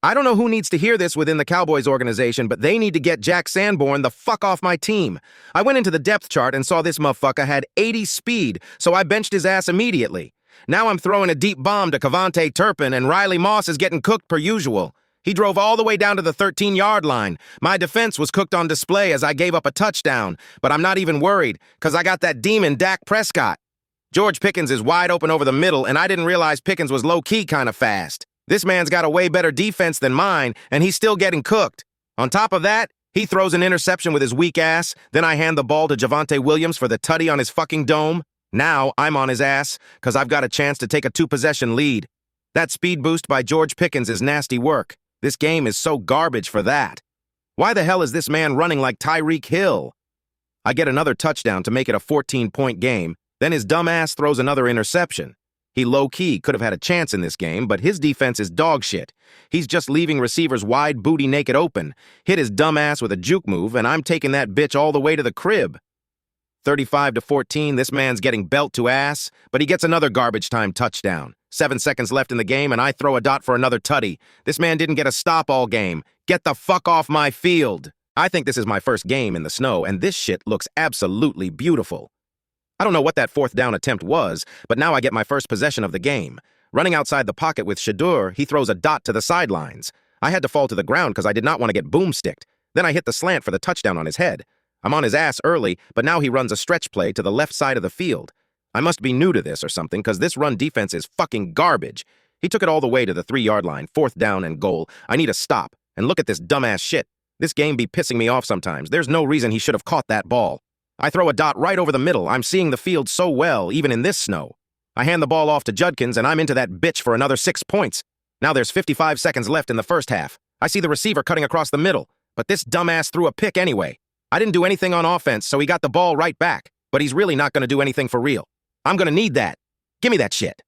I don't know who needs to hear this within the Cowboys organization, but they need to get Jack Sanborn the fuck off my team. I went into the depth chart and saw this motherfucker had 80 speed, so I benched his ass immediately. Now I'm throwing a deep bomb to Cavante Turpin, and Riley Moss is getting cooked per usual. He drove all the way down to the 13-yard line. My defense was cooked on display as I gave up a touchdown, but I'm not even worried, because I got that demon Dak Prescott. George Pickens is wide open over the middle, and I didn't realize Pickens was low-key kind of fast. This man's got a way better defense than mine, and he's still getting cooked. On top of that, he throws an interception with his weak ass, then I hand the ball to Javonte Williams for the tutty on his fucking dome. Now I'm on his ass, because I've got a chance to take a 2-possession lead. That speed boost by George Pickens is nasty work. This game is so garbage for that. Why the hell is this man running like Tyreek Hill? I get another touchdown to make it a 14-point game, then his dumb ass throws another interception. He low-key could have had a chance in this game, but his defense is dog shit. He's just leaving receivers wide booty naked open, hit his dumb ass with a juke move, and I'm taking that bitch all the way to the crib. 35-14, this man's getting belt to ass, but he gets another garbage time touchdown. 7 seconds left in the game, and I throw a dot for another tutty. This man didn't get a stop all game. Get the fuck off my field. I think this is my first game in the snow, and this shit looks absolutely beautiful. I don't know what that 4th down attempt was, but now I get my first possession of the game. Running outside the pocket with Shadur, he throws a dot to the sidelines. I had to fall to the ground because I did not want to get boomsticked. Then I hit the slant for the touchdown on his head. I'm on his ass early, but now he runs a stretch play to the left side of the field. I must be new to this or something, because this run defense is fucking garbage. He took it all the way to the 3-yard line, 4th down and goal. I need a stop. And look at this dumbass shit. This game be pissing me off sometimes. There's no reason he should have caught that ball. I throw a dot right over the middle. I'm seeing the field so well, even in this snow. I hand the ball off to Judkins, and I'm into that bitch for another 6 points. Now there's 55 seconds left in the first half. I see the receiver cutting across the middle, but this dumbass threw a pick anyway. I didn't do anything on offense, so he got the ball right back, but he's really not going to do anything for real. I'm going to need that. Give me that shit.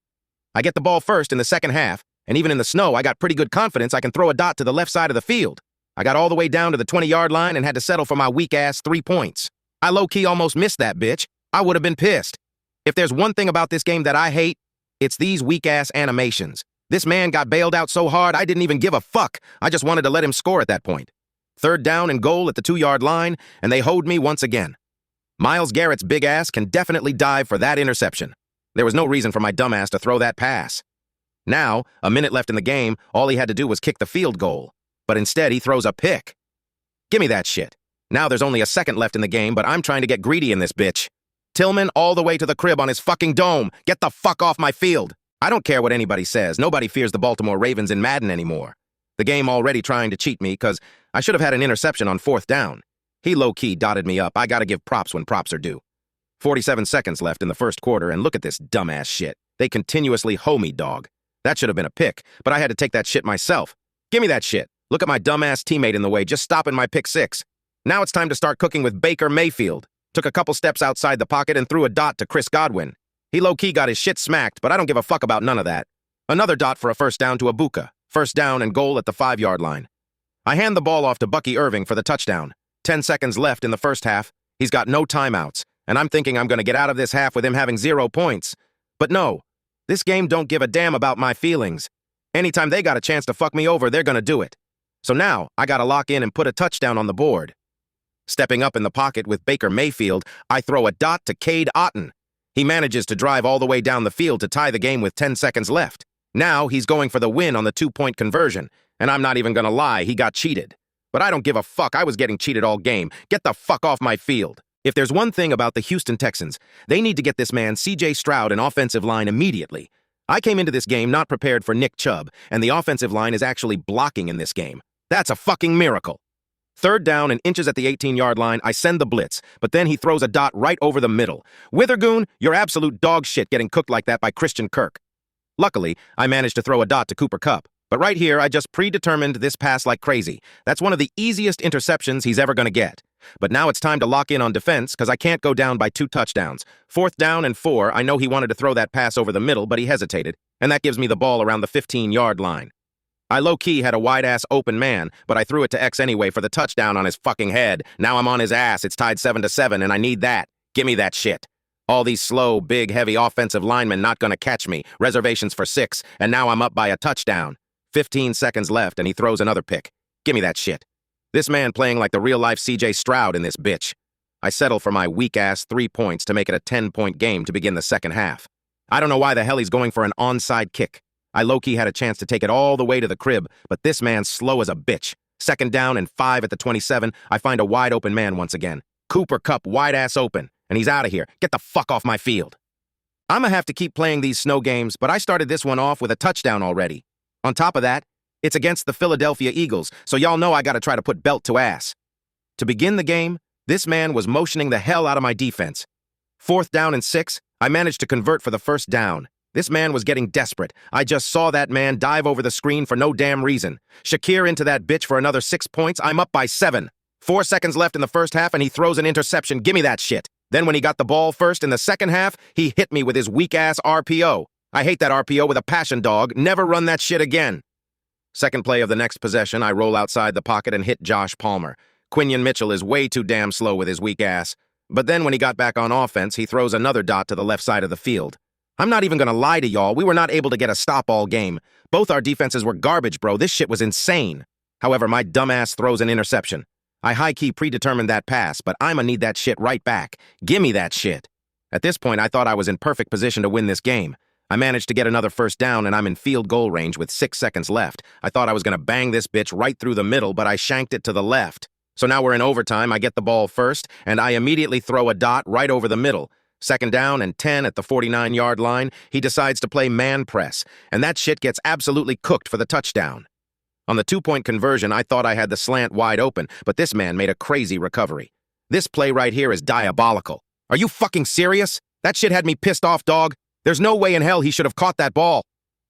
I get the ball first in the second half, and even in the snow, I got pretty good confidence I can throw a dot to the left side of the field. I got all the way down to the 20-yard line and had to settle for my weak-ass 3 points. I low-key almost missed that bitch. I would have been pissed. If there's one thing about this game that I hate, it's these weak-ass animations. This man got bailed out so hard I didn't even give a fuck. I just wanted to let him score at that point. 3rd down and goal at the 2-yard line, and they hoed me once again. Myles Garrett's big ass can definitely dive for that interception. There was no reason for my dumbass to throw that pass. Now, a minute left in the game, all he had to do was kick the field goal. But instead, he throws a pick. Give me that shit. Now there's only a second left in the game, but I'm trying to get greedy in this bitch. Tillman all the way to the crib on his fucking dome. Get the fuck off my field. I don't care what anybody says. Nobody fears the Baltimore Ravens in Madden anymore. The game already trying to cheat me because I should have had an interception on 4th down. He low-key dotted me up. I gotta give props when props are due. 47 seconds left in the first quarter, and look at this dumbass shit. They continuously hoe me, dog. That should have been a pick, but I had to take that shit myself. Give me that shit. Look at my dumbass teammate in the way, just stopping my pick 6. Now it's time to start cooking with Baker Mayfield. Took a couple steps outside the pocket and threw a dot to Chris Godwin. He low-key got his shit smacked, but I don't give a fuck about none of that. Another dot for a 1st down to Ibuka. 1st down and goal at the 5-yard line. I hand the ball off to Bucky Irving for the touchdown. 10 seconds left in the first half. He's got no timeouts, and I'm thinking I'm going to get out of this half with him having 0 points. But no, this game don't give a damn about my feelings. Anytime they got a chance to fuck me over, they're going to do it. So now I got to lock in and put a touchdown on the board. Stepping up in the pocket with Baker Mayfield, I throw a dot to Cade Otton. He manages to drive all the way down the field to tie the game with 10 seconds left. Now he's going for the win on the 2-point conversion, and I'm not even going to lie, he got cheated. But I don't give a fuck, I was getting cheated all game. Get the fuck off my field. If there's one thing about the Houston Texans, they need to get this man C.J. Stroud an offensive line immediately. I came into this game not prepared for Nick Chubb, and the offensive line is actually blocking in this game. That's a fucking miracle. 3rd down and inches at the 18-yard line, I send the blitz, but then he throws a dot right over the middle. Withergoon, you're absolute dog shit getting cooked like that by Christian Kirk. Luckily, I managed to throw a dot to Cooper Kupp, but right here, I just predetermined this pass like crazy. That's one of the easiest interceptions he's ever going to get. But now it's time to lock in on defense because I can't go down by 2 touchdowns. 4th down and 4, I know he wanted to throw that pass over the middle, but he hesitated, and that gives me the ball around the 15-yard line. I low-key had a wide-ass open man, but I threw it to X anyway for the touchdown on his fucking head. Now I'm on his ass. It's tied 7-7, and I need that. Give me that shit. All these slow, big, heavy offensive linemen not gonna catch me. Reservations for 6, and now I'm up by a touchdown. 15 seconds left, and he throws another pick. Give me that shit. This man playing like the real-life C.J. Stroud in this bitch. I settle for my weak-ass 3 points to make it a 10-point game to begin the second half. I don't know why the hell he's going for an onside kick. I low-key had a chance to take it all the way to the crib, but this man's slow as a bitch. 2nd down and 5 at the 27, I find a wide-open man once again. Cooper Kupp wide-ass open, and he's out of here. Get the fuck off my field. I'ma have to keep playing these snow games, but I started this one off with a touchdown already. On top of that, it's against the Philadelphia Eagles, so y'all know I gotta try to put belt to ass. To begin the game, this man was motioning the hell out of my defense. 4th down and 6, I managed to convert for the 1st down. This man was getting desperate. I just saw that man dive over the screen for no damn reason. Shakir into that bitch for another 6 points. I'm up by 7. 4 seconds left in the first half, and he throws an interception. Gimme that shit. Then when he got the ball first in the second half, he hit me with his weak-ass RPO. I hate that RPO with a passion, dog. Never run that shit again. Second play of the next possession, I roll outside the pocket and hit Josh Palmer. Quinion Mitchell is way too damn slow with his weak ass. But then when he got back on offense, he throws another dot to the left side of the field. I'm not even gonna lie to y'all, we were not able to get a stop all game. Both our defenses were garbage, bro. This shit was insane. However, my dumbass throws an interception. I high-key predetermined that pass, but I'ma need that shit right back. Gimme that shit. At this point, I thought I was in perfect position to win this game. I managed to get another 1st down, and I'm in field goal range with 6 seconds left. I thought I was gonna bang this bitch right through the middle, but I shanked it to the left. So now we're in overtime, I get the ball first, and I immediately throw a dot right over the middle. 2nd down and 10 at the 49-yard line, he decides to play man press, and that shit gets absolutely cooked for the touchdown. On the 2-point conversion, I thought I had the slant wide open, but this man made a crazy recovery. This play right here is diabolical. Are you fucking serious? That shit had me pissed off, dog. There's no way in hell he should have caught that ball.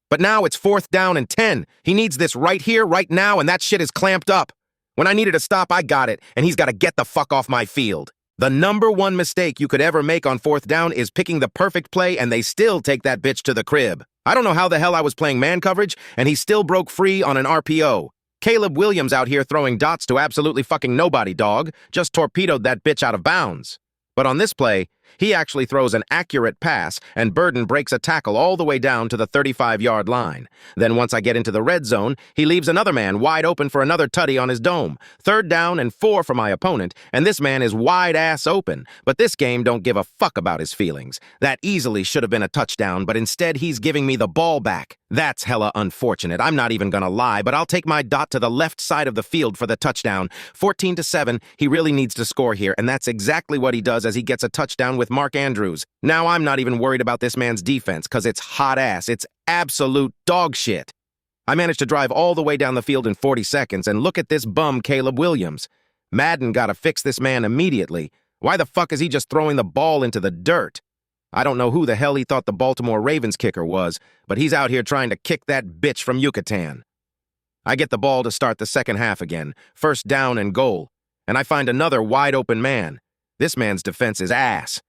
But now it's 4th down and 10. He needs this right here, right now, and that shit is clamped up. When I needed a stop, I got it, and he's got to get the fuck off my field. The #1 mistake you could ever make on 4th down is picking the perfect play, and they still take that bitch to the crib. I don't know how the hell I was playing man coverage, and he still broke free on an RPO. Caleb Williams out here throwing dots to absolutely fucking nobody, dog. Just torpedoed that bitch out of bounds. But on this play, he actually throws an accurate pass, and Burden breaks a tackle all the way down to the 35-yard line. Then once I get into the red zone, he leaves another man wide open for another tutty on his dome. 3rd down and 4 for my opponent, and this man is wide-ass open. But this game don't give a fuck about his feelings. That easily should have been a touchdown, but instead he's giving me the ball back. That's hella unfortunate. I'm not even gonna lie, but I'll take my dot to the left side of the field for the touchdown. 14-7, he really needs to score here, and that's exactly what he does as he gets a touchdown with Mark Andrews. Now I'm not even worried about this man's defense, because it's hot ass. It's absolute dog shit. I managed to drive all the way down the field in 40 seconds, and look at this bum Caleb Williams. Madden gotta fix this man immediately. Why the fuck is he just throwing the ball into the dirt? I don't know who the hell he thought the Baltimore Ravens kicker was, but he's out here trying to kick that bitch from Yucatan. I get the ball to start the second half again, 1st down and goal, and I find another wide-open man. This man's defense is ass.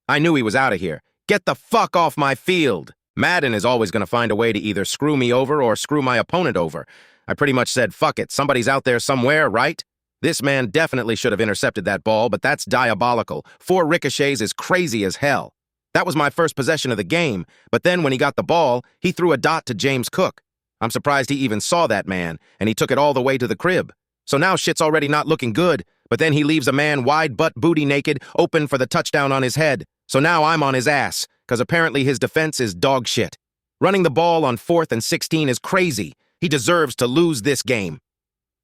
I knew he was out of here. Get the fuck off my field. Madden is always going to find a way to either screw me over or screw my opponent over. I pretty much said, fuck it, somebody's out there somewhere, right? This man definitely should have intercepted that ball, but that's diabolical. 4 ricochets is crazy as hell. That was my first possession of the game, but then when he got the ball, he threw a dot to James Cook. I'm surprised he even saw that man, and he took it all the way to the crib. So now shit's already not looking good, but then he leaves a man wide butt booty naked, open for the touchdown on his head. So now I'm on his ass, because apparently his defense is dog shit. Running the ball on 4th and 16 is crazy. He deserves to lose this game.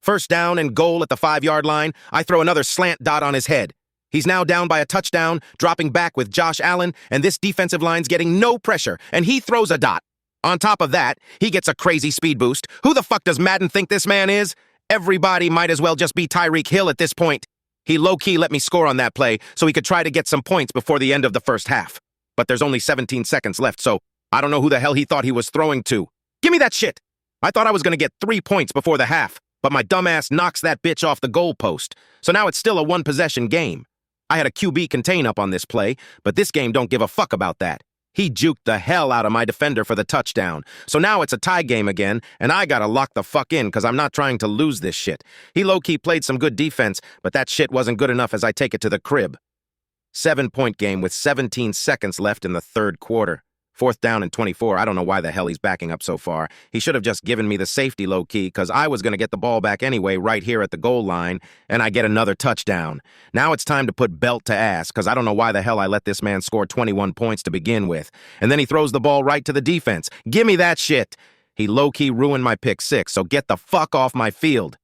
1st down and goal at the 5-yard line, I throw another slant dot on his head. He's now down by a touchdown, dropping back with Josh Allen, and this defensive line's getting no pressure, and he throws a dot. On top of that, he gets a crazy speed boost. Who the fuck does Madden think this man is? Everybody might as well just be Tyreek Hill at this point. He low-key let me score on that play so he could try to get some points before the end of the first half. But there's only 17 seconds left, so I don't know who the hell he thought he was throwing to. Give me that shit! I thought I was going to get 3 points before the half, but my dumbass knocks that bitch off the goalpost. So now it's still a one-possession game. I had a QB contain up on this play, but this game don't give a fuck about that. He juked the hell out of my defender for the touchdown. So now it's a tie game again, and I gotta lock the fuck in because I'm not trying to lose this shit. He low-key played some good defense, but that shit wasn't good enough as I take it to the crib. 7-point game with 17 seconds left in the third quarter. 4th down and 24, I don't know why the hell he's backing up so far. He should have just given me the safety low-key, because I was going to get the ball back anyway right here at the goal line, and I get another touchdown. Now it's time to put belt to ass, because I don't know why the hell I let this man score 21 points to begin with. And then he throws the ball right to the defense. Give me that shit! He low-key ruined my pick 6, so get the fuck off my field.